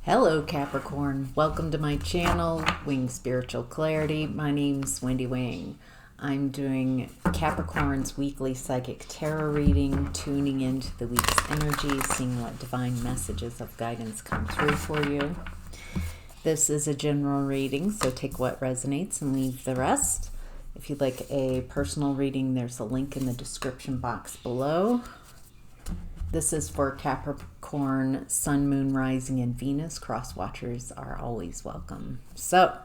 Hello Capricorn, welcome to my channel, Wing Spiritual Clarity. My name's Wendy Wing. I'm doing Capricorn's weekly psychic tarot reading, tuning into the week's energy, seeing what divine messages of guidance come through for you. This is a general reading, so take what resonates and leave the rest. If you'd like a personal reading, there's a link in the description box below. This is for Capricorn, Sun, Moon, Rising, and Venus. Cross watchers are always welcome. So,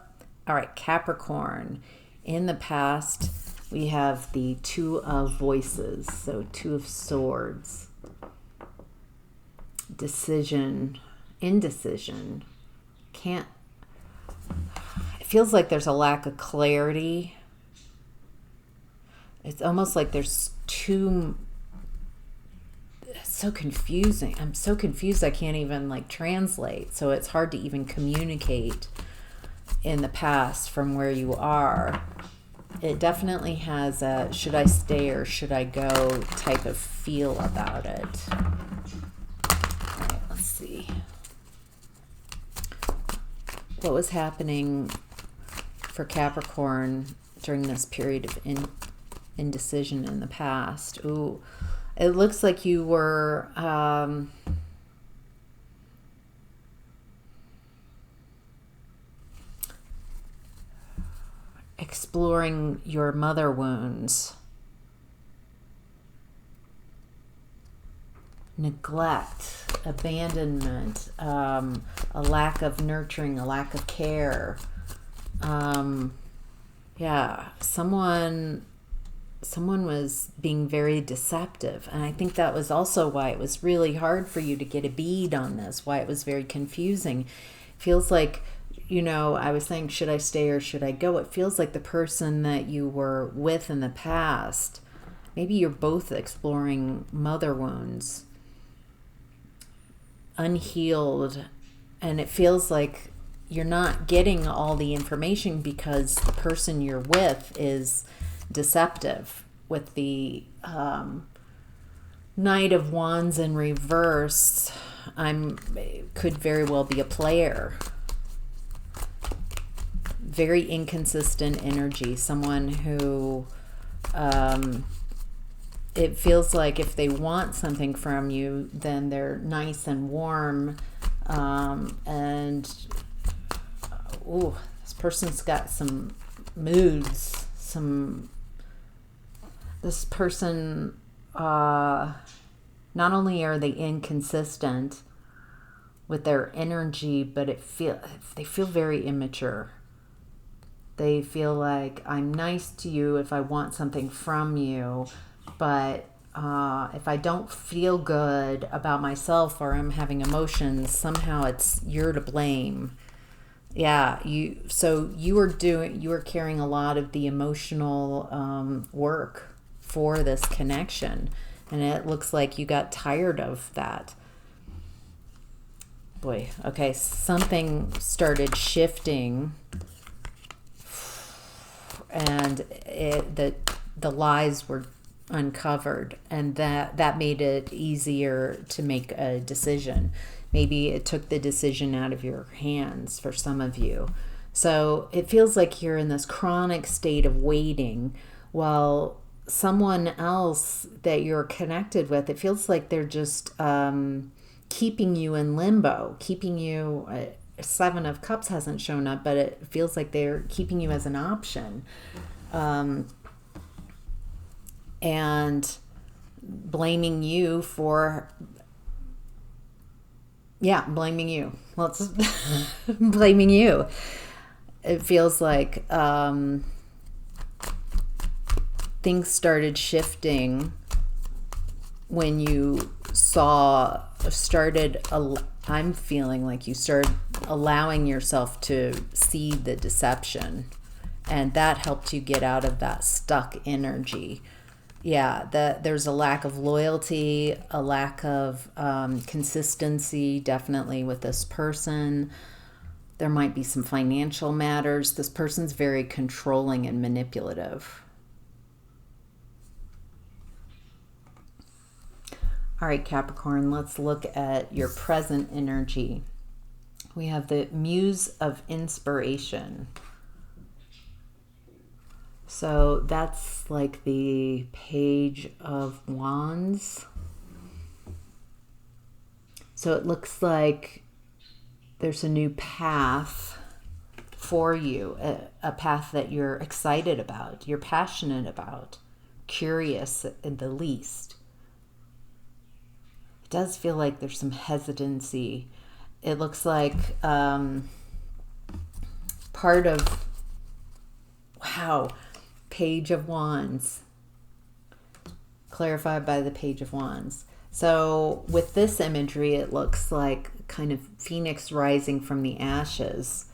all right, Capricorn. In the past, we have the Two of Voices, so Two of Swords. Decision, indecision. It feels like there's a lack of clarity. It's almost like there's too... so confusing. I'm so confused I can't even translate. So it's hard to even communicate in the past from where you are. It definitely has a should I stay or should I go type of feel about it. All right, let's see. What was happening for Capricorn during this period of indecision in the past? Ooh. It looks like you were exploring your mother wounds, neglect, abandonment, a lack of nurturing, a lack of care. Yeah, someone was being very deceptive, and I think that was also why it was really hard for you to get a bead on this, why it was very confusing. Feels like, I was saying, should I stay or should I go? It feels like the person that you were with in the past, maybe you're both exploring mother wounds, unhealed, and it feels like you're not getting all the information because the person you're with is deceptive. With the Knight of Wands in reverse, could very well be a player. Very inconsistent energy. Someone who it feels like if they want something from you, then they're nice and warm, and this person's got some moods, this person, not only are they inconsistent with their energy, but they feel very immature. They feel like, I'm nice to you if I want something from you, but if I don't feel good about myself or I'm having emotions, somehow you're to blame. Yeah, you were carrying a lot of the emotional work for this connection, and it looks like you got tired of that. Boy, okay, something started shifting, and the lies were uncovered, and that made it easier to make a decision. Maybe it took the decision out of your hands for some of you. So it feels like you're in this chronic state of waiting, while someone else that you're connected with, it feels like they're just keeping you in limbo, keeping you... Seven of Cups hasn't shown up, but it feels like they're keeping you as an option. And blaming you for... Yeah, blaming you. Let's blaming you. It feels like things started shifting when you I'm feeling like you started allowing yourself to see the deception, and that helped you get out of that stuck energy. Yeah, there's a lack of loyalty, a lack of consistency, definitely with this person. There might be some financial matters. This person's very controlling and manipulative. All right, Capricorn, let's look at your present energy We have the Muse of Inspiration. So that's like the Page of Wands. So it looks like there's a new path for you, a path that you're excited about, you're passionate about, curious at the least. It does feel like there's some hesitancy. It looks like part of, wow, Page of Wands, clarified by the Page of Wands. So with this imagery, it looks like kind of phoenix rising from the ashes.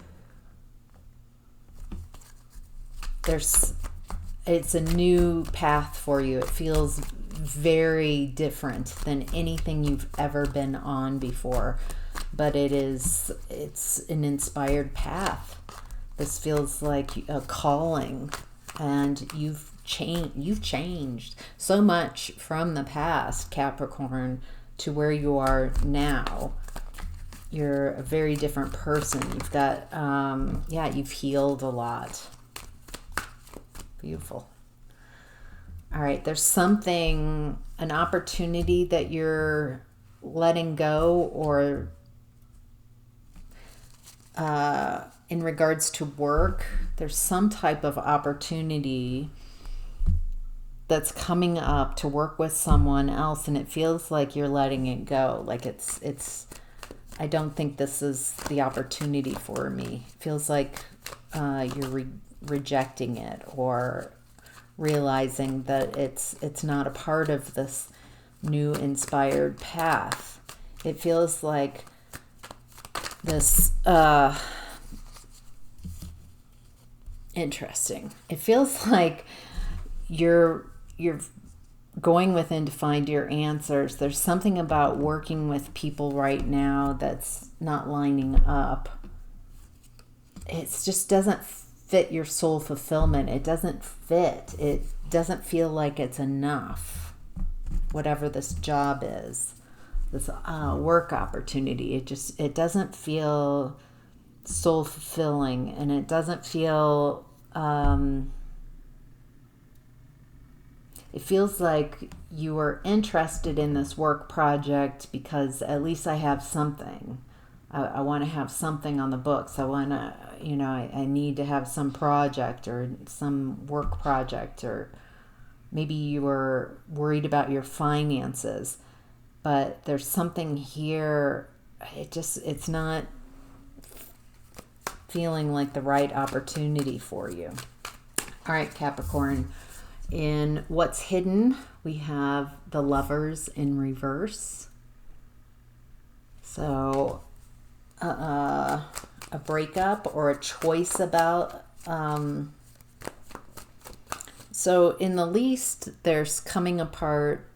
It's a new path for you. It feels very different than anything you've ever been on before, but it's an inspired path. This feels like a calling, and you've changed so much from the past, Capricorn, to where you are now. You're a very different person. You've got you've healed a lot. Beautiful. All right, there's something, an opportunity that you're letting go, or in regards to work, there's some type of opportunity that's coming up to work with someone else, and it feels like you're letting it go. Like it's I don't think this is the opportunity for me. It feels like you're rejecting it, or realizing that it's not a part of this new inspired path. It feels like this interesting. It feels like you're going within to find your answers. There's something about working with people right now that's not lining up. It just doesn't fit your soul fulfillment. It doesn't fit. It doesn't feel like it's enough. Whatever this job is, this work opportunity, it doesn't feel soul fulfilling, and it doesn't feel it feels like you are interested in this work project because at least I have something. I want to have something on the books. I want to, I need to have some project or some work project, or maybe you were worried about your finances, but there's something here. It's not feeling like the right opportunity for you. All right, Capricorn. In what's hidden, we have the Lovers in reverse. So a breakup or a choice about so in the least, there's coming apart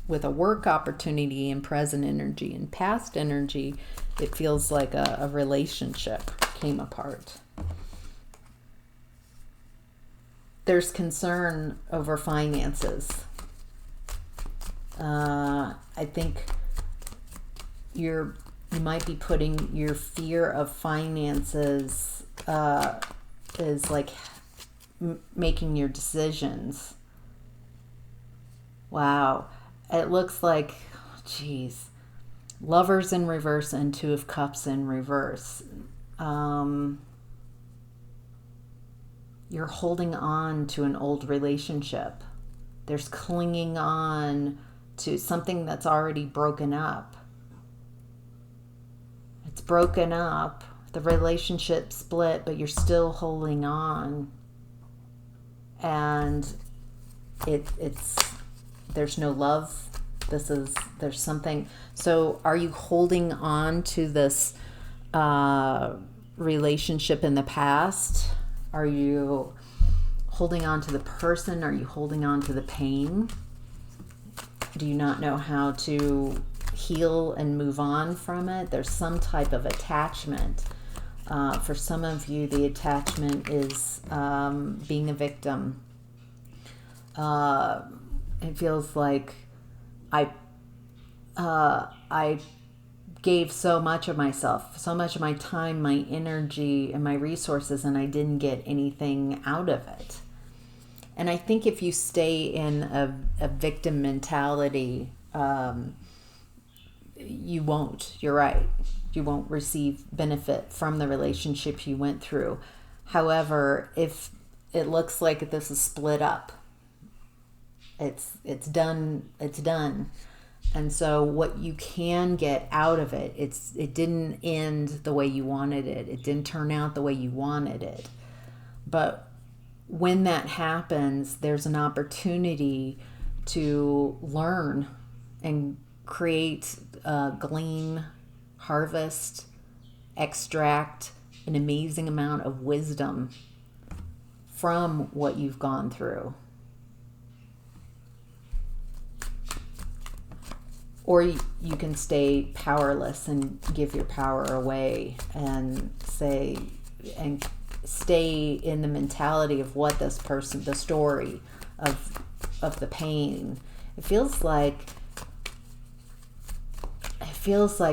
with a work opportunity in present energy. In past energy, it feels like a relationship came apart. There's concern over finances. I think you might be putting your fear of finances is like making your decisions. Wow. It looks like, geez, Lovers in reverse and Two of Cups in reverse. You're holding on to an old relationship. There's clinging on to something that's already broken up. It's broken up. The relationship split, but you're still holding on. And there's no love. There's something. So are you holding on to this relationship in the past? Are you holding on to the person? Are you holding on to the pain? Do you not know how to heal and move on from it? There's some type of attachment. For some of you, the attachment is being a victim. It feels like I gave so much of myself, so much of my time, my energy, and my resources, and I didn't get anything out of it. And I think if you stay in a victim mentality, you won't. You're right. You won't receive benefit from the relationship you went through. However, if it looks like this is split up, it's done. It's done. And so what you can get out of it, it didn't end the way you wanted it. It didn't turn out the way you wanted it. But when that happens, there's an opportunity to learn and create, glean, harvest, extract an amazing amount of wisdom from what you've gone through. Or you can stay powerless and give your power away and stay in the mentality of what this person, the story of the pain. It feels like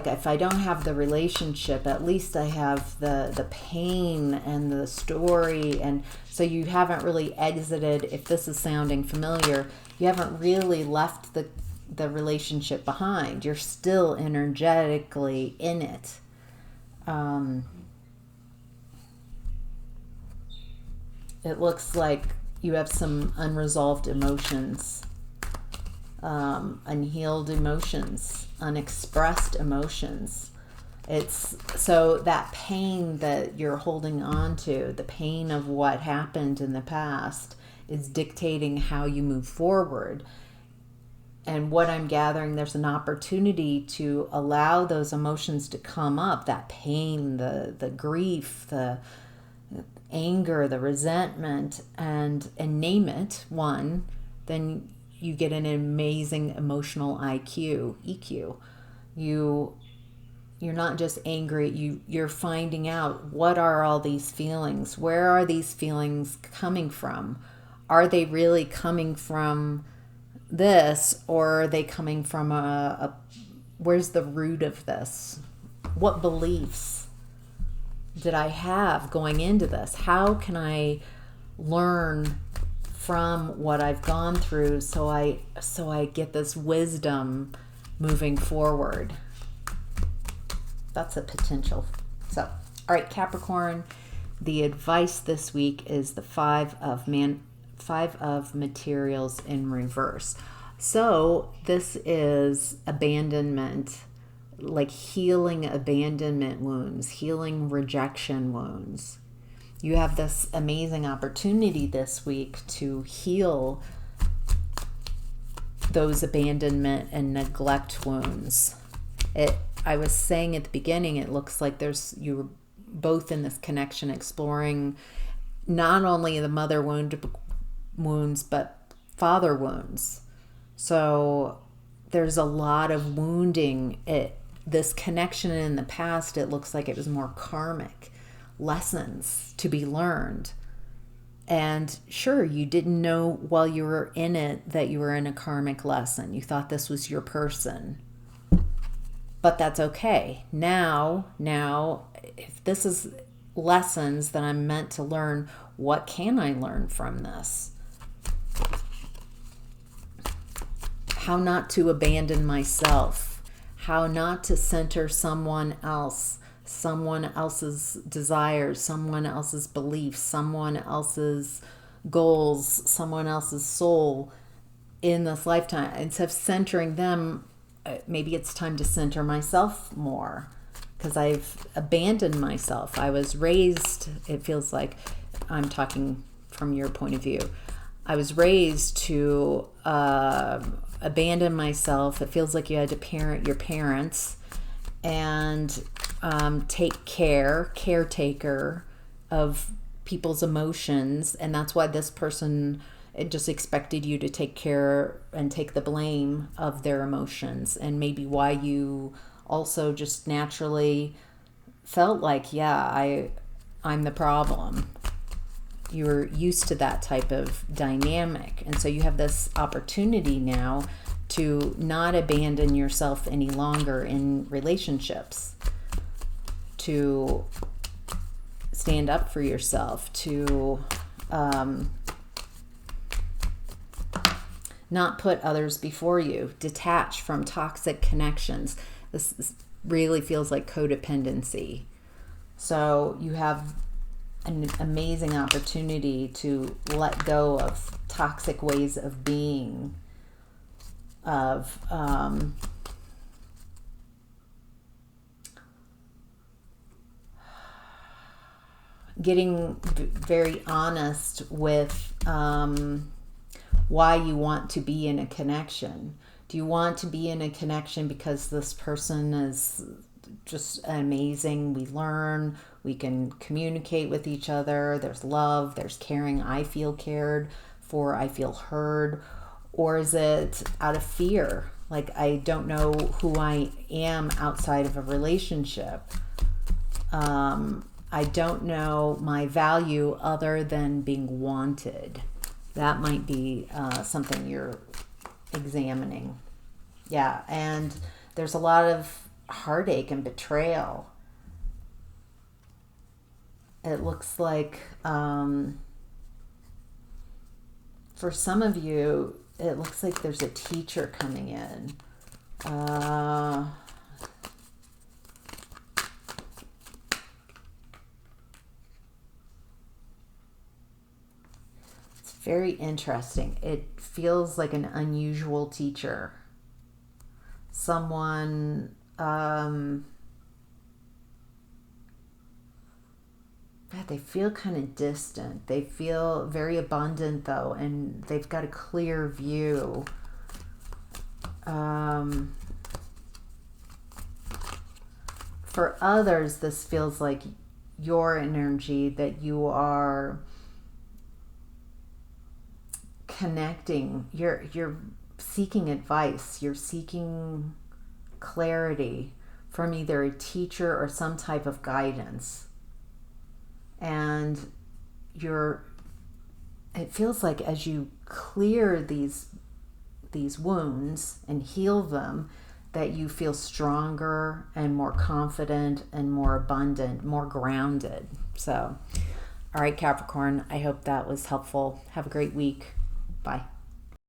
if I don't have the relationship, at least I have the pain and the story. And so you haven't really exited, if this is sounding familiar, you haven't really left the relationship behind. You're still energetically in it. It looks like you have some unresolved emotions, unhealed emotions, unexpressed emotions. It's so that pain that you're holding on to, the pain of what happened in the past, is dictating how you move forward. And what I'm gathering, there's an opportunity to allow those emotions to come up, that pain, the grief, the anger, the resentment, and name it, one, then you get an amazing emotional EQ. You're not just angry, you're finding out, what are all these feelings? Where are these feelings coming from? Are they really coming from this, or are they coming from where's the root of this? What beliefs did I have going into this? How can I learn from what I've gone through so I get this wisdom moving forward? That's a potential. So, all right, Capricorn, the advice this week is the Five of Materials in reverse. So this is abandonment, like healing abandonment wounds, healing rejection wounds. You have this amazing opportunity this week to heal those abandonment and neglect wounds. I was saying at the beginning, it looks like you're both in this connection, exploring not only the mother wounds, but father wounds. So there's a lot of wounding. This connection in the past, it looks like it was more karmic lessons to be learned. And sure, you didn't know while you were in it that you were in a karmic lesson. You thought this was your person. But that's okay. Now, if this is lessons that I'm meant to learn, what can I learn from this? How not to abandon myself. How not to center someone else, someone else's desires, someone else's beliefs, someone else's goals, someone else's soul in this lifetime. Instead of centering them, maybe it's time to center myself more, because I've abandoned myself. I was raised, it feels like I'm talking from your point of view, I was raised to abandon myself. It feels like you had to parent your parents and take caretaker of people's emotions. And that's why this person, it just expected you to take care and take the blame of their emotions, and maybe why you also just naturally felt like, yeah, I'm the problem. You're used to that type of dynamic. And so you have this opportunity now to not abandon yourself any longer in relationships, to stand up for yourself, to not put others before you, detach from toxic connections. This really feels like codependency. So you have an amazing opportunity to let go of toxic ways of being, of getting very honest with why you want to be in a connection. Do you want to be in a connection because this person is just amazing? We learn, we can communicate with each other, there's love, there's caring, I feel cared for, I feel heard. Or is it out of fear? Like, I don't know who I am outside of a relationship. I don't know my value other than being wanted. That might be something you're examining. Yeah, and there's a lot of heartache and betrayal. It looks like for some of you, it looks like there's a teacher coming in. It's very interesting. It feels like an unusual teacher. Someone, they feel kind of distant. They feel very abundant though, and they've got a clear view. For others, this feels like your energy, that you are connecting. You're seeking advice. You're seeking clarity from either a teacher or some type of guidance. And it feels like as you clear these wounds and heal them, that you feel stronger and more confident and more abundant, more grounded. So, all right, Capricorn, I hope that was helpful. Have a great week. Bye.